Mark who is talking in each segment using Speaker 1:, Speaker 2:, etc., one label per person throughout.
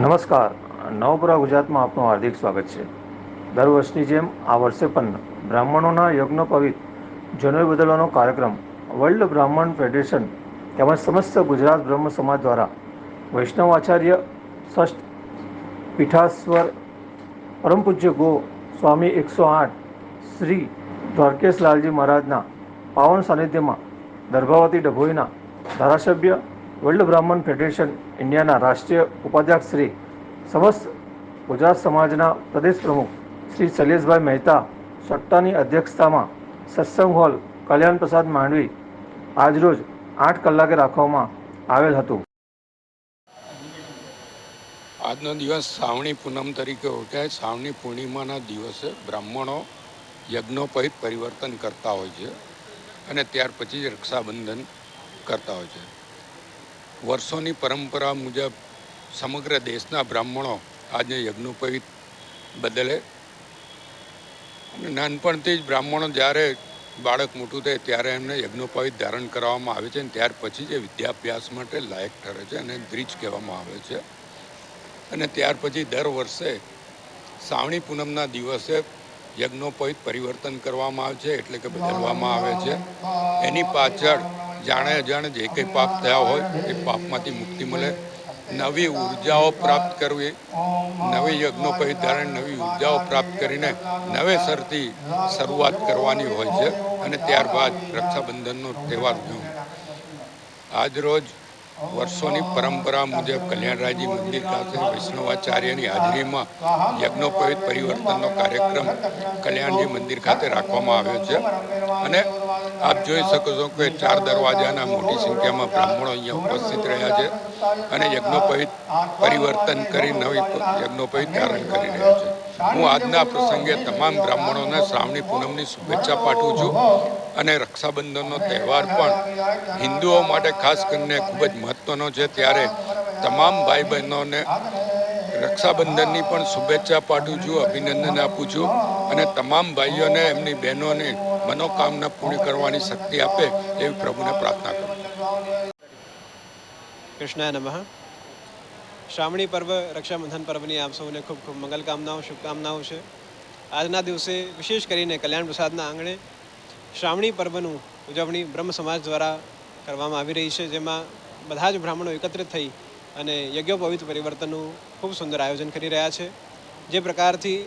Speaker 1: નમસ્કાર. નવપુરા ગુજરાતમાં આપનું હાર્દિક સ્વાગત છે. દર વર્ષની જેમ આ વર્ષે પણ બ્રાહ્મણોના યજ્ઞોપવિત જનોઈ બદલવાનો કાર્યક્રમ વર્લ્ડ બ્રાહ્મણ ફેડરેશન તેમજ સમસ્ત ગુજરાત બ્રહ્મ સમાજ દ્વારા વૈષ્ણવાચાર્ય ષષ્ઠ પીઠાશ્વર પરમ પૂજ્ય ગો સ્વામી 108 શ્રી દ્વારકેશ લાલજી મહારાજના પાવન સાનિધ્યમાં દર્ભાવતી ડભોઈના ધારાસભ્ય, વર્લ્ડ બ્રાહ્મણ ફેડરેશન ઇન્ડિયાના રાષ્ટ્રીય ઉપાધ્યક્ષ શ્રી, સમસ્ત ગુજરાત સમાજના પ્રદેશ પ્રમુખ શ્રી શૈલેષભાઈ મહેતા સટ્ટાની અધ્યક્ષતામાં સત્સંગ હોલ કલ્યાણ પ્રસાદ માંડવી આજરોજ 8 કલાકે રાખવામાં આવેલ હતું.
Speaker 2: આજનો દિવસ શ્રાવણી પૂનમ તરીકે ઓળખાય. શ્રાવણી પૂર્ણિમાના દિવસે બ્રાહ્મણો યજ્ઞોપવિત પરિવર્તન કરતા હોય છે અને ત્યાર પછી જ રક્ષાબંધન કરતા હોય છે. વર્ષોની પરંપરા મુજબ સમગ્ર દેશના બ્રાહ્મણો આજે યજ્ઞોપવિત બદલે અને નાનપણથી જ બ્રાહ્મણો જ્યારે બાળક મોટું થાય ત્યારે એમને યજ્ઞોપવિત ધારણ કરવામાં આવે છે અને ત્યાર પછી જે વિદ્યાભ્યાસ માટે લાયક ઠરે છે અને દ્વિજ કહેવામાં આવે છે. અને ત્યાર પછી દર વર્ષે શ્રાવણી પૂનમના દિવસે યજ્ઞોપવિત પરિવર્તન કરવામાં આવે છે, એટલે કે બદલવામાં આવે છે. એની પાછળ જાણે અજાણે જે કંઈ પાપ થયા હોય એ પાપમાંથી મુક્તિ મળે, નવી ઉર્જાઓ પ્રાપ્ત કરવી, નવી યજ્ઞોપવિત ધારણ નવી ઉર્જાઓ પ્રાપ્ત કરીને નવેસરથી શરૂઆત કરવાની હોય છે અને ત્યારબાદ રક્ષાબંધનનો તહેવાર ઉજવવો. આજરોજ વર્ષોની પરંપરા મુજબ કલ્યાણરાયજી મંદિર ખાતે વૈષ્ણવાચાર્યની હાજરીમાં યજ્ઞોપવિત પરિવર્તનનો કાર્યક્રમ કલ્યાણજી મંદિર ખાતે રાખવામાં આવ્યો છે અને આપ જોઈ શકો છો કે 4 દરવાજાના મોટી સંખ્યામાં બ્રાહ્મણો અહીંયા ઉપસ્થિત રહ્યા છે અને યજ્ઞોપવિત પરિવર્તન કરી નવી યજ્ઞોપવિત ધારણ કરી રહ્યા છે. હું આજના પ્રસંગે તમામ બ્રાહ્મણોને શ્રાવણી પૂનમની શુભેચ્છા પાઠવું છું અને રક્ષાબંધનનો તહેવાર પણ હિન્દુઓ માટે ખાસ કરીને ખૂબ જ મહત્વનો છે, ત્યારે તમામ ભાઈ બહેનોને રક્ષાબંધનની પણ શુભેચ્છા પાઠવું છું, અભિનંદન આપું છું અને તમામ ભાઈઓને એમની બહેનોને મનોકામના પૂર્ણ કરવાની શક્તિ આપે એવી પ્રભુને પ્રાર્થના કરું.
Speaker 3: કૃષ્ણાય નમઃ. શ્રાવણી પર્વ, રક્ષાબંધન પર્વની આપ સૌને ખૂબ ખૂબ મંગલકામનાઓ, શુભકામનાઓ છે. આજના દિવસે વિશેષ કરીને કલ્યાણ પ્રસાદના આંગણે શ્રાવણી પર્વનું ઉજવણી બ્રહ્મ સમાજ દ્વારા કરવામાં આવી રહી છે, જેમાં બધા જ બ્રાહ્મણો એકત્રિત થઈ અને યજ્ઞોપવિત પરિવર્તનનું ખૂબ સુંદર આયોજન કરી રહ્યા છે. જે પ્રકારથી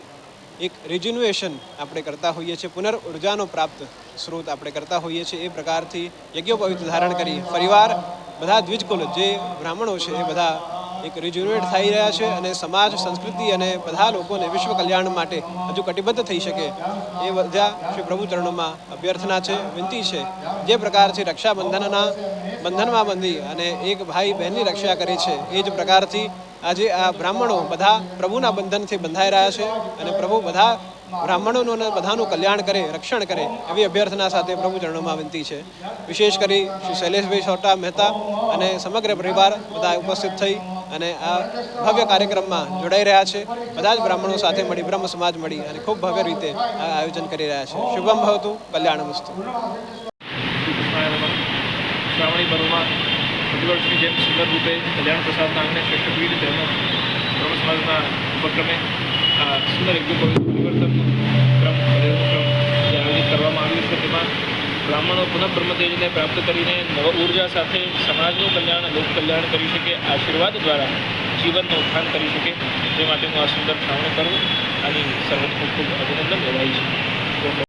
Speaker 3: એક રિજ્યુનેશન આપણે કરતા હોઈએ છીએ, પુનર્ઉર્જાનો પ્રાપ્ત સ્ત્રોત આપણે કરતા હોઈએ છીએ, એ પ્રકારથી યજ્ઞોપવિત ધારણ કરી ફરીવાર બધા દ્વિજકુલ જે બ્રાહ્મણો છે એ બધા એક રિજ્યુનેટ થઈ રહ્યા છે અને સમાજ, સંસ્કૃતિ અને બધા લોકોને વિશ્વ કલ્યાણ માટે હજુ કટિબદ્ધ થઈ શકે એ બધા શ્રી પ્રભુ ચરણોમાં અભ્યર્થના છે, વિનંતી છે. જે પ્રકારથી રક્ષાબંધનના બંધનમાં બંધી અને એક ભાઈ બહેનની રક્ષા કરે છે, એ જ પ્રકારથી આજે આ બ્રાહ્મણો બધા પ્રભુના બંધનથી બંધાઈ રહ્યા છે અને પ્રભુ બધા બ્રાહ્મણોનું અને બધાનું કલ્યાણ કરે, રક્ષણ કરે એવી અભ્યર્થના સાથે પ્રભુ ચરણોમાં વિનંતી છે. વિશેષ કરી શ્રી શૈલેષભાઈ સોટા મહેતા અને સમગ્ર પરિવાર બધા ઉપસ્થિત થઈ અને આ ભવ્ય કાર્યક્રમમાં જોડાઈ રહ્યા છે. બધા જ બ્રાહ્મણો સાથે મળી, બ્રહ્મ સમાજ મળી અને ખૂબ ભવ્ય રીતે આ આયોજન કરી રહ્યા છે. શુભમ ભવતુ, કલ્યાણમસ્તુ.
Speaker 4: શ્રાવણી પર્વમાં પ્રતિવર્ષની જેમ સુંદર રૂપે કલ્યાણ પ્રસાદના આંગણે શ્રેષ્ઠપીઠ તેમજ બ્રહ્મ સમાજના ઉપક્રમે આ સુંદર યજ્ઞોપવિત પરિવર્તનનું ક્રમ જે આયોજિત કરવામાં આવ્યું છે, તેમાં બ્રાહ્મણો પુનઃ બ્રહ્મતેજને પ્રાપ્ત કરીને નવ ઉર્જા સાથે સમાજનું કલ્યાણ, લોક કલ્યાણ કરી શકે, આશીર્વાદ દ્વારા જીવનનું ઉત્થાન કરી શકે, તે માટેનું આ સુંદર શ્રાવણી પર્વ આની સર્વ ખૂબ ખૂબ અભિનંદન લેવાય છે.